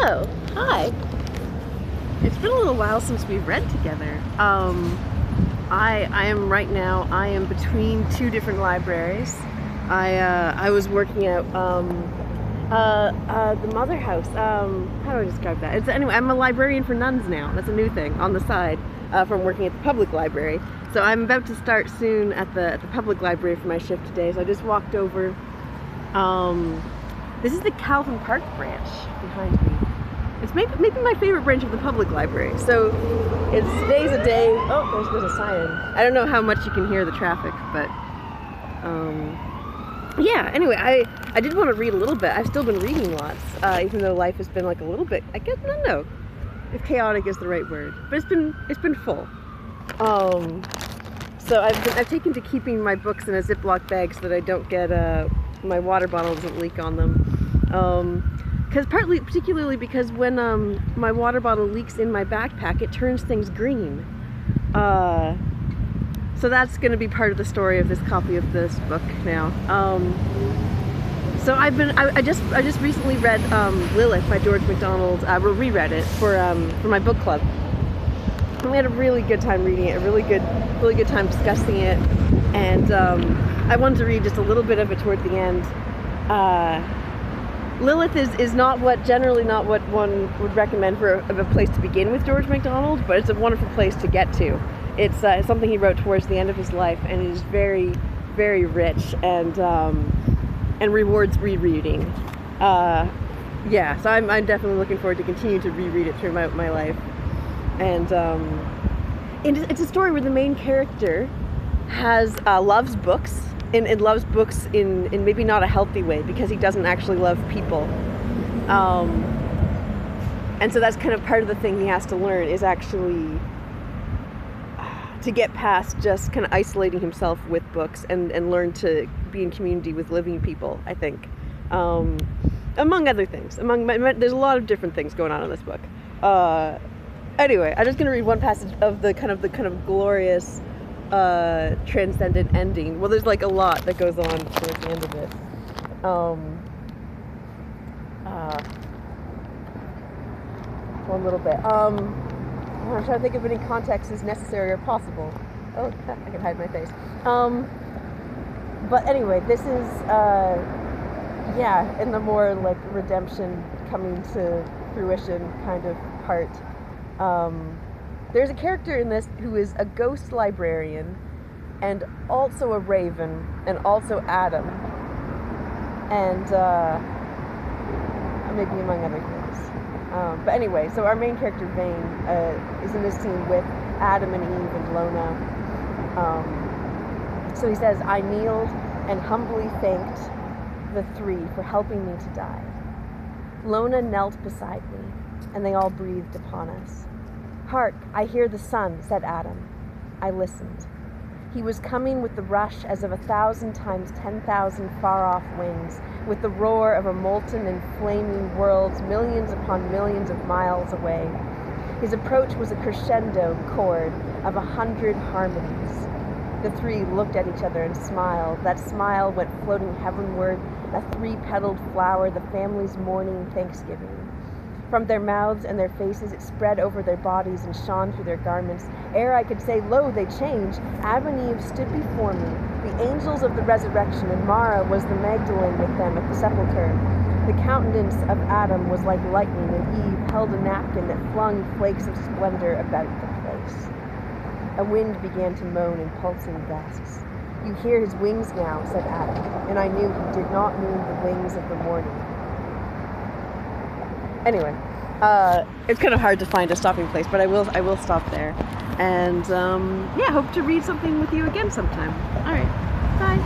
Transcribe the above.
Hello. Hi. It's been a little while since we've read together. I am right now, I am between two different libraries. I was working at the Mother House. How do I describe that? Anyway, I'm a librarian for nuns now. That's a new thing on the side from working at the public library. So I'm about to start soon at the public library for my shift today. So I just walked over. This is the Calvin Park branch behind me. It's maybe my favorite branch of the public library. So today's a day. Oh, there's a siren. I don't know how much you can hear the traffic, but yeah. Anyway, I did want to read a little bit. I've still been reading lots, even though life has been like a little bit. I guess I don't know if chaotic is the right word, but it's been full. So I've taken to keeping my books in a Ziploc bag so that I don't get my water bottle doesn't leak on them. Particularly because when my water bottle leaks in my backpack, it turns things green. So that's going to be part of the story of this copy of this book now. So I just recently read Lilith by George MacDonald. Reread it for my book club. And we had a really good time reading it, a really good time discussing it, and I wanted to read just a little bit of it toward the end. Lilith is generally not what one would recommend for a place to begin with George MacDonald, but it's a wonderful place to get to. It's something he wrote towards the end of his life, and it is very, very rich and rewards rereading. Yeah, so I'm definitely looking forward to continue to reread it throughout my life. And it's a story where the main character loves books. And loves books in maybe not a healthy way, because he doesn't actually love people. And so that's kind of part of the thing he has to learn, is actually to get past just kind of isolating himself with books and learn to be in community with living people, I think. Among other things. There's a lot of different things going on in this book. Anyway, I'm just going to read one passage of the kind of glorious transcendent ending. Well, there's like a lot that goes on towards the end of it. One little bit. I'm trying to think of any context as necessary or possible. Oh, I can hide my face. But anyway, this is in the more like redemption coming to fruition kind of part. There's a character in this who is a ghost librarian and also a raven and also Adam, and maybe among other things. But anyway, so our main character Vane is in this scene with Adam and Eve and Lona. So he says, "I kneeled and humbly thanked the three for helping me to die. Lona knelt beside me, and they all breathed upon us. 'Hark, I hear the sun,' said Adam. I listened. He was coming with the rush as of 1,000 times 10,000 far-off winds, with the roar of a molten and flaming world millions upon millions of miles away. His approach was a crescendo chord of 100 harmonies. The three looked at each other and smiled. That smile went floating heavenward, a 3-petaled flower, the family's morning thanksgiving. From their mouths and their faces it spread over their bodies and shone through their garments. Ere I could say, lo, they changed, Adam and Eve stood before me, the angels of the resurrection, and Mara was the Magdalene with them at the sepulchre. The countenance of Adam was like lightning, and Eve held a napkin that flung flakes of splendor about the place. A wind began to moan in pulsing gusts. You hear his wings now, said Adam, and I knew he did not mean the wings of the morning. Anyway, it's kind of hard to find a stopping place, but I will stop there. And hope to read something with you again sometime. All right, bye.